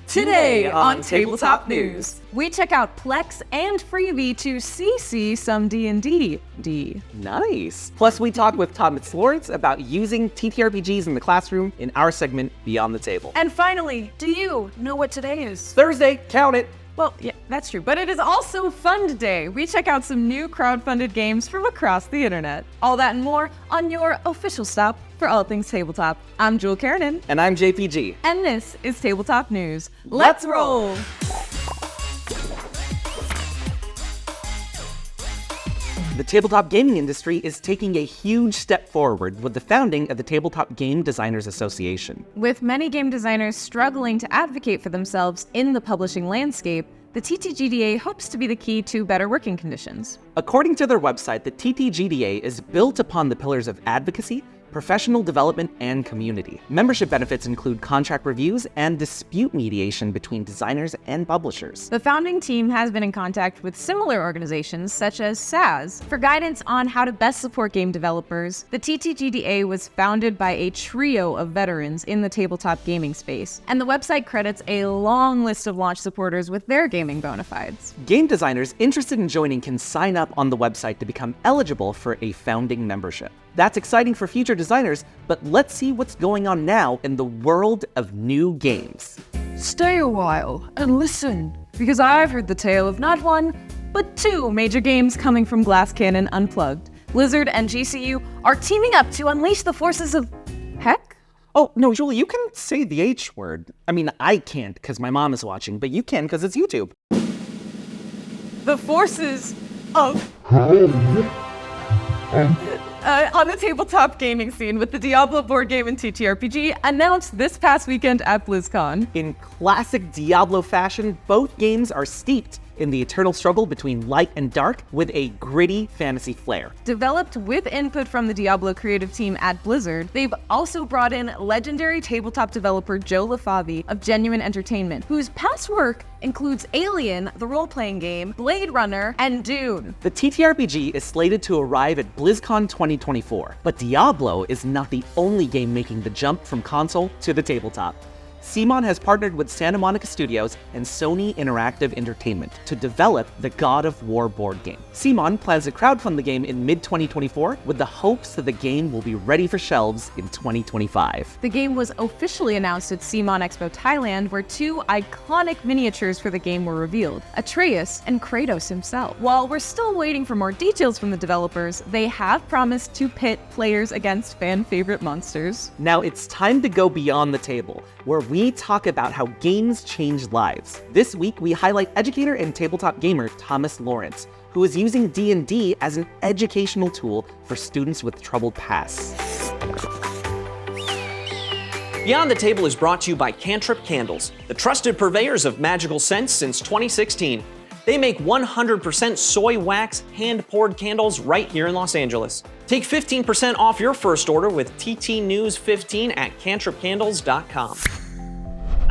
Today on Tabletop News, we check out Plex and Freebie to CC some D&D. Nice. Plus, we talk with Thomas Lawrence about using TTRPGs in the classroom in our segment Beyond the Table. And finally, do you know what today is? Thursday, count it. Well, yeah, that's true, but it is also Fund Day. We check out some new crowdfunded games from across the internet. All that and more on your official stop for all things tabletop. I'm Jewel Karanen. And I'm JPG. And this is Tabletop News. Let's roll! The tabletop gaming industry is taking a huge step forward with the founding of the Tabletop Game Designers Association. With many game designers struggling to advocate for themselves in the publishing landscape, the TTGDA hopes to be the key to better working conditions. According to their website, the TTGDA is built upon the pillars of advocacy, professional development, and community. Membership benefits include contract reviews and dispute mediation between designers and publishers. The founding team has been in contact with similar organizations such as SAS for guidance on how to best support game developers. The TTGDA was founded by a trio of veterans in the tabletop gaming space, and the website credits a long list of launch supporters with their gaming bona fides. Game designers interested in joining can sign up on the website to become eligible for a founding membership. That's exciting for future designers, but let's see what's going on now in the world of new games. Stay a while and listen, because I've heard the tale of not one, but two major games coming from Glass Cannon Unplugged. Blizzard and GCU are teaming up to unleash the forces of heck? Oh, no, Julie, you can say the H word. I mean, I can't because my mom is watching, but you can because it's YouTube. The forces of... on the tabletop gaming scene with the Diablo board game and TTRPG announced this past weekend at BlizzCon. In classic Diablo fashion, both games are steeped in the eternal struggle between light and dark with a gritty fantasy flair. Developed with input from the Diablo creative team at Blizzard, they've also brought in legendary tabletop developer Joe LaFavi of Genuine Entertainment, whose past work includes Alien, the role-playing game, Blade Runner, and Dune. The TTRPG is slated to arrive at BlizzCon 2024, but Diablo is not the only game making the jump from console to the tabletop. CMON has partnered with Santa Monica Studios and Sony Interactive Entertainment to develop the God of War board game. CMON plans to crowdfund the game in mid-2024 with the hopes that the game will be ready for shelves in 2025. The game was officially announced at CMON Expo Thailand, where two iconic miniatures for the game were revealed, Atreus and Kratos himself. While we're still waiting for more details from the developers, they have promised to pit players against fan-favorite monsters. Now it's time to go beyond the table, where we talk about how games change lives. This week, we highlight educator and tabletop gamer Thomas Lawrence, who is using D&D as an educational tool for students with troubled pasts. Beyond the Table is brought to you by Cantrip Candles, the trusted purveyors of magical scents since 2016. They make 100% soy wax hand-poured candles right here in Los Angeles. Take 15% off your first order with TT News 15 at cantripcandles.com.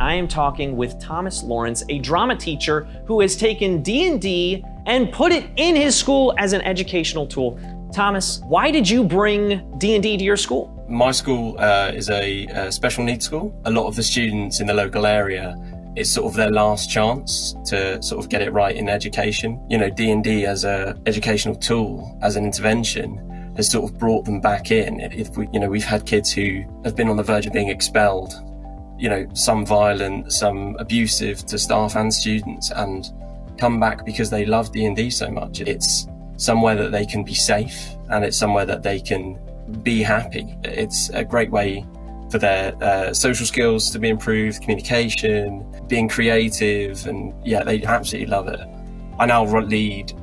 I am talking with Thomas Lawrence, a drama teacher who has taken D&D and put it in his school as an educational tool. Thomas, why did you bring D&D to your school? My school is a special needs school. A lot of the students in the local area, it's sort of their last chance to sort of get it right in education. You know, D&D as an educational tool, as an intervention, has sort of brought them back in. We've had kids who have been on the verge of being expelled, some violent, some abusive to staff and students, and come back because they love D&D so much. It's somewhere that they can be safe, and it's somewhere that they can be happy. It's a great way for their social skills to be improved, communication, being creative, and yeah, they absolutely love it. I now lead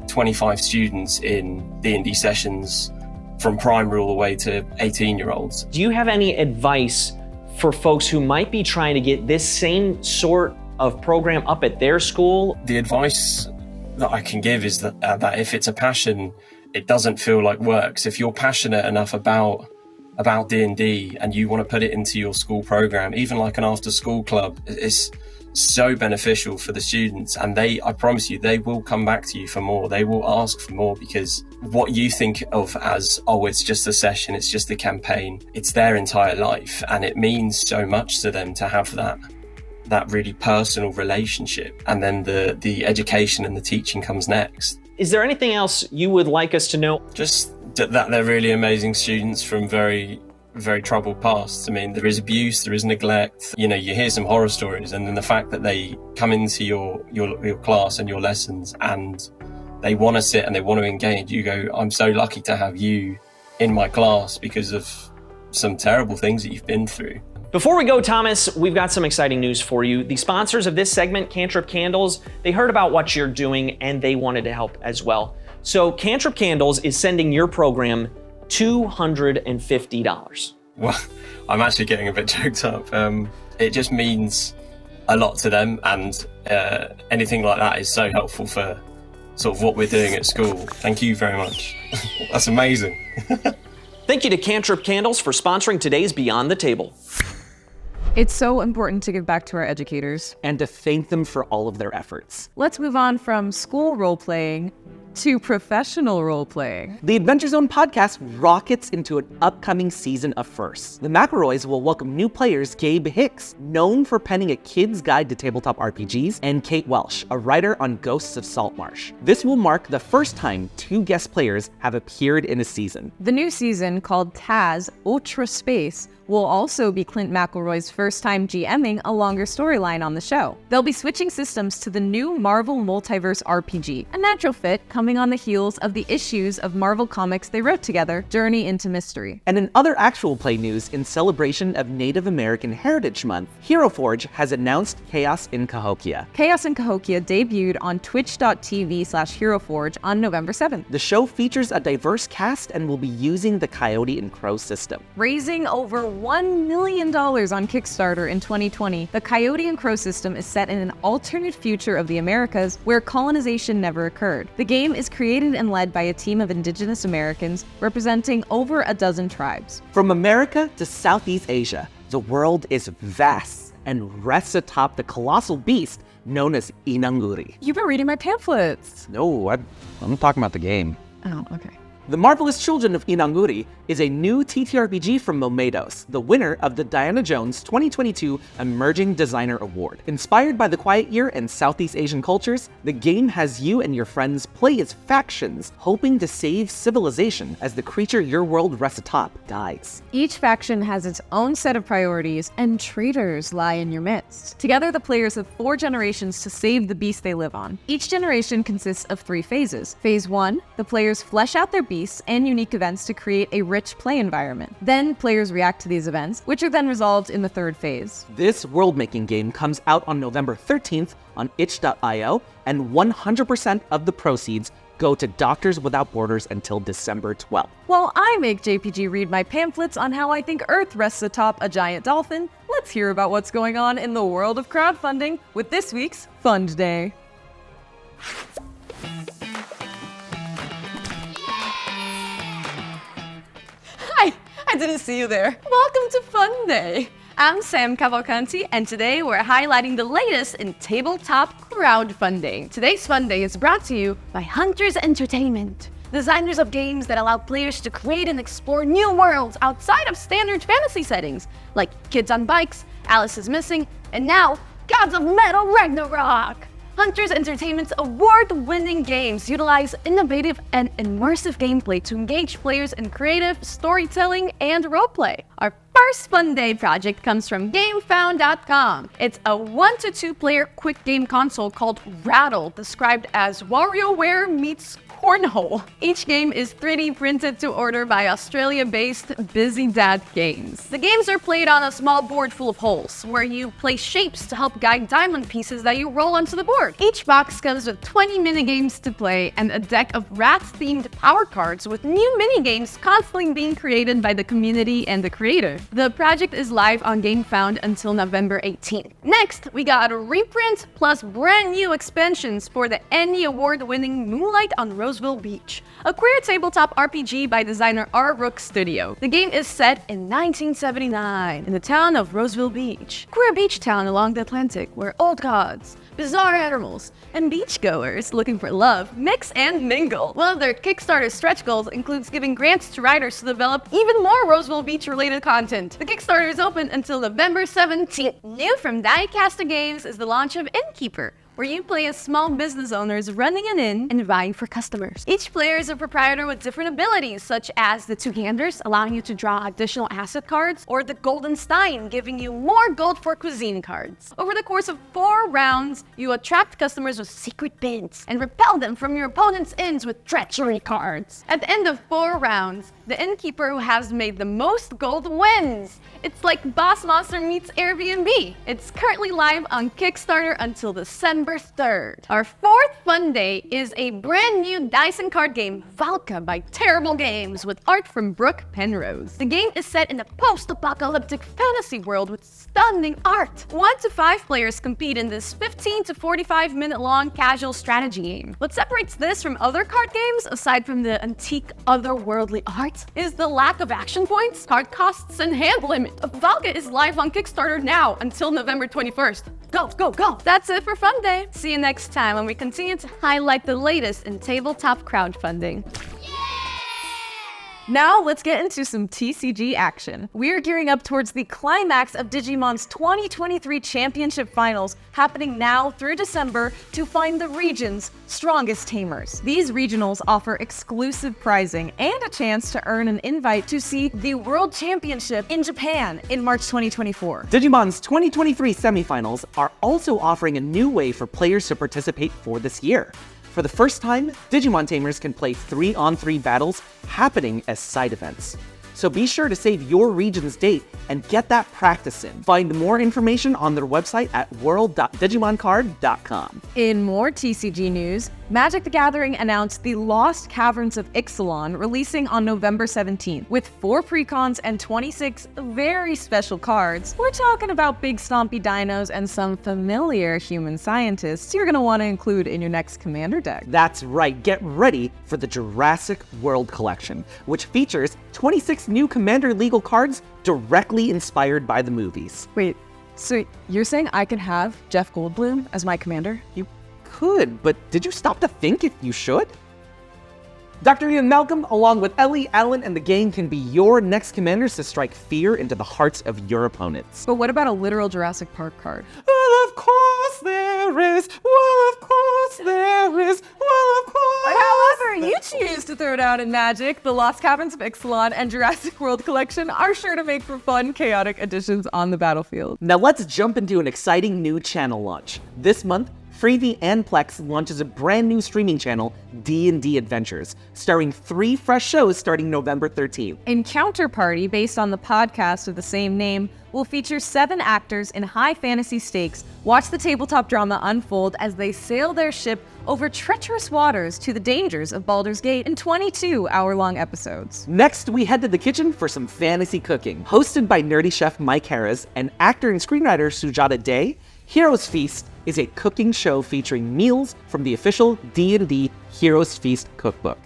25 students in D&D sessions from primary all the way to 18-year-olds. Do you have any advice for folks who might be trying to get this same sort of program up at their school? The advice that I can give is that if it's a passion, it doesn't feel like work. So if you're passionate enough about D&D and you want to put it into your school program, even like an after-school club, it's so beneficial for the students, and I promise you, they will come back to you for more. They will ask for more, because what you think of as, it's just a session, it's just a campaign, it's their entire life, and it means so much to them to have that that really personal relationship, and then the education and the teaching comes next. Is there anything else you would like us to know? Just that they're really amazing students from very, very troubled pasts. I mean, there is abuse, there is neglect. You know, you hear some horror stories, and then the fact that they come into your class and your lessons and they want to sit and they want to engage, you go, I'm so lucky to have you in my class because of some terrible things that you've been through. Before we go, Thomas, we've got some exciting news for you. The sponsors of this segment, Cantrip Candles, they heard about what you're doing and they wanted to help as well. So Cantrip Candles is sending your program $250. Well, I'm actually getting a bit choked up. It just means a lot to them, and anything like that is so helpful for sort of what we're doing at school. Thank you very much. That's amazing. Thank you to Cantrip Candles for sponsoring today's Beyond the Table. It's so important to give back to our educators. And to thank them for all of their efforts. Let's move on from school role-playing to professional role-playing. The Adventure Zone podcast rockets into an upcoming season of firsts. The McElroys will welcome new players Gabe Hicks, known for penning A Kid's Guide to Tabletop RPGs, and Kate Welsh, a writer on Ghosts of Saltmarsh. This will mark the first time 2 guest players have appeared in a season. The new season, called Taz, Outre Space, will also be Clint McElroy's first time GMing a longer storyline on the show. They'll be switching systems to the new Marvel Multiverse RPG, a natural fit coming on the heels of the issues of Marvel Comics they wrote together, Journey into Mystery. And in other actual play news, in celebration of Native American Heritage Month, Hero Forge has announced Chaos in Cahokia. Chaos in Cahokia debuted on twitch.tv/HeroForge on November 7th. The show features a diverse cast and will be using the Coyote and Crow system. Raising over $1 million on Kickstarter in 2020, the Coyote and Crow system is set in an alternate future of the Americas where colonization never occurred. The game is created and led by a team of Indigenous Americans representing over a dozen tribes. From America to Southeast Asia, the world is vast and rests atop the colossal beast known as Inang-Uri. You've been reading my pamphlets. No, I'm talking about the game. Oh, okay. The Marvelous Children of Inang-Uri is a new TTRPG from Momedos, the winner of the Diana Jones 2022 Emerging Designer Award. Inspired by the Quiet Year and Southeast Asian cultures, the game has you and your friends play as factions, hoping to save civilization as the creature your world rests atop dies. Each faction has its own set of priorities, and traitors lie in your midst. Together, the players have 4 generations to save the beast they live on. Each generation consists of 3 phases. Phase 1, the players flesh out their beasts and unique events to create a rich play environment. Then players react to these events, which are then resolved in the 3rd phase. This world-making game comes out on November 13th on itch.io, and 100% of the proceeds go to Doctors Without Borders until December 12th. While I make JPG read my pamphlets on how I think Earth rests atop a giant dolphin, let's hear about what's going on in the world of crowdfunding with this week's Fund Day. Hi, I didn't see you there. Welcome to Fun Day. I'm Sam Cavalcanti, and today we're highlighting the latest in tabletop crowdfunding. Today's Fun Day is brought to you by Hunters Entertainment, designers of games that allow players to create and explore new worlds outside of standard fantasy settings, like Kids on Bikes, Alice is Missing, and now Gods of Metal Ragnarok. Hunters Entertainment's award-winning games utilize innovative and immersive gameplay to engage players in creative storytelling and roleplay. Our first Fun Day project comes from GameFound.com. It's a 1 to 2 player quick game console called Ratyl, described as WarioWare meets cornhole. Each game is 3D printed to order by Australia-based Busy Dad Games. The games are played on a small board full of holes, where you place shapes to help guide diamond pieces that you roll onto the board. Each box comes with 20 minigames to play and a deck of Rats-themed power cards with new minigames constantly being created by the community and the creator. The project is live on GameFound until November 18th. Next, we got a reprint plus brand new expansions for the Emmy Award-winning Moonlight on Rose Roseville Beach, a queer tabletop RPG by designer R. Rook Studio. The game is set in 1979 in the town of Roseville Beach, a queer beach town along the Atlantic where old gods, bizarre animals, and beachgoers looking for love mix and mingle. One of their Kickstarter stretch goals includes giving grants to writers to develop even more Roseville Beach-related content. The Kickstarter is open until November 17th. New from Diecasta Games is the launch of Innkeeper, where you play as small business owners running an inn and vying for customers. Each player is a proprietor with different abilities, such as the Two-Handers, allowing you to draw additional asset cards, or the Golden Stein, giving you more gold for cuisine cards. Over the course of 4 rounds, you attract customers with secret bins and repel them from your opponent's inns with treachery cards. At the end of 4 rounds, the innkeeper who has made the most gold wins. It's like Boss Monster meets Airbnb. It's currently live on Kickstarter until December 3rd. Our 4th fun day is a brand new dice and card game, Valka by Terrible Games, with art from Brooke Penrose. The game is set in a post-apocalyptic fantasy world with stunning art. 1 to 5 players compete in this 15 to 45 minute long casual strategy game. What separates this from other card games, aside from the antique otherworldly art, is the lack of action points, card costs, and hand limit. Valka is live on Kickstarter now until November 21st. Go, go, go! That's it for Fun Day. See you next time when we continue to highlight the latest in tabletop crowdfunding. Now let's get into some TCG action. We're gearing up towards the climax of Digimon's 2023 Championship Finals, happening now through December, to find the region's strongest tamers. These regionals offer exclusive prizing and a chance to earn an invite to see the World Championship in Japan in March 2024. Digimon's 2023 semifinals are also offering a new way for players to participate for this year. For the first time, Digimon Tamers can play 3-on-3 battles happening as side events. So be sure to save your region's date and get that practice in. Find more information on their website at world.digimoncard.com. In more TCG news, Magic the Gathering announced the Lost Caverns of Ixalan releasing on November 17th. With 4 precons and 26 very special cards, we're talking about big stompy dinos and some familiar human scientists you're going to want to include in your next commander deck. That's right, get ready for the Jurassic World Collection, which features 26 new Commander legal cards directly inspired by the movies. Wait, so you're saying I can have Jeff Goldblum as my commander? You could, but did you stop to think if you should? Dr. Ian Malcolm, along with Ellie, Alan, and the gang, can be your next commanders to strike fear into the hearts of your opponents. But what about a literal Jurassic Park card? Well, of course there is. Well, of course there is. Well, of course. However you choose to throw down in Magic, the Lost Caverns of Ixalan and Jurassic World Collection are sure to make for fun, chaotic additions on the battlefield. Now let's jump into an exciting new channel launch. This month, Freevee and Plex launches a brand new streaming channel, D&D Adventures, starring 3 fresh shows starting November 13th. Encounter Party, based on the podcast of the same name, will feature 7 actors in high fantasy stakes watch the tabletop drama unfold as they sail their ship over treacherous waters to the dangers of Baldur's Gate in 22 hour-long episodes. Next, we head to the kitchen for some fantasy cooking. Hosted by nerdy chef Mike Harris and actor and screenwriter Sujata Day, Heroes Feast is a cooking show featuring meals from the official D&D Heroes Feast cookbook.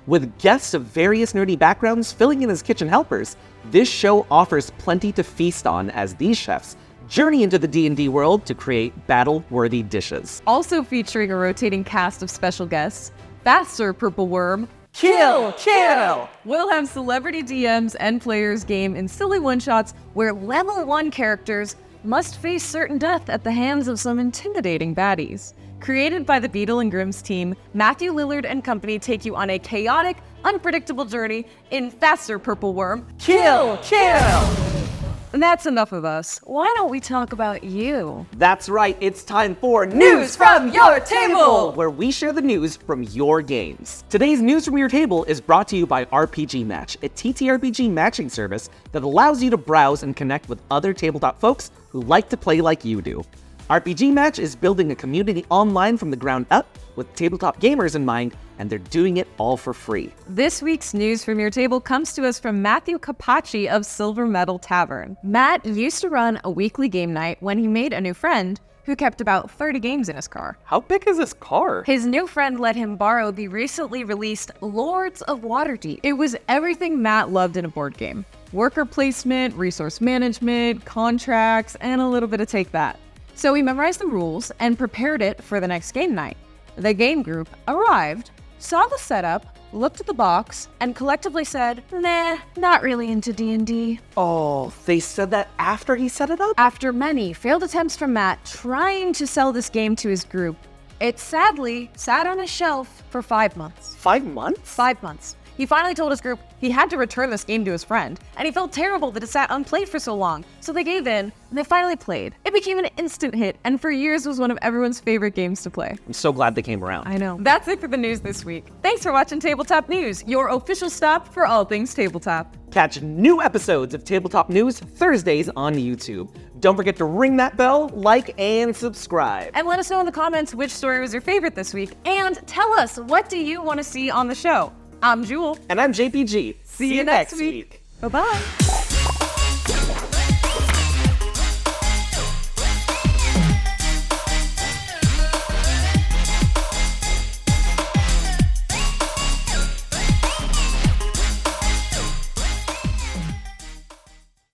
With guests of various nerdy backgrounds filling in as kitchen helpers, this show offers plenty to feast on as these chefs journey into the D&D world to create battle-worthy dishes. Also featuring a rotating cast of special guests, Faster Purple Worm, Kill! we'll have celebrity DMs and players game in silly one-shots where level 1 characters must face certain death at the hands of some intimidating baddies. Created by the Beadle and Grimm's team, Matthew Lillard and company take you on a chaotic, unpredictable journey in Faster Purple Worm. Kill! And that's enough of us. Why don't we talk about you? That's right, it's time for News from Your Table, where we share the news from your games. Today's News from Your Table is brought to you by RPGMatch, a TTRPG matching service that allows you to browse and connect with other tabletop folks who like to play like you do. RPGMatch is building a community online from the ground up with tabletop gamers in mind, and they're doing it all for free. This week's News from Your Table comes to us from Matthew Capacci of Silver Metal Tavern. Matt used to run a weekly game night when he made a new friend who kept about 30 games in his car. How big is this car? His new friend let him borrow the recently released Lords of Waterdeep. It was everything Matt loved in a board game. Worker placement, resource management, contracts, and a little bit of take that. So he memorized the rules and prepared it for the next game night. The game group arrived, saw the setup, looked at the box, and collectively said, nah, not really into D&D. Oh, they said that after he set it up? After many failed attempts from Matt trying to sell this game to his group, it sadly sat on a shelf for 5 months. 5 months? 5 months. He finally told his group he had to return this game to his friend, and he felt terrible that it sat unplayed for so long, so they gave in, and they finally played. It became an instant hit, and for years was one of everyone's favorite games to play. I'm so glad they came around. I know. That's it for the news this week. Thanks for watching Tabletop News, your official stop for all things tabletop. Catch new episodes of Tabletop News Thursdays on YouTube. Don't forget to ring that bell, like, and subscribe. And let us know in the comments which story was your favorite this week, and tell us, what do you want to see on the show? I'm Jewel. And I'm JPG. See you next week. Bye-bye.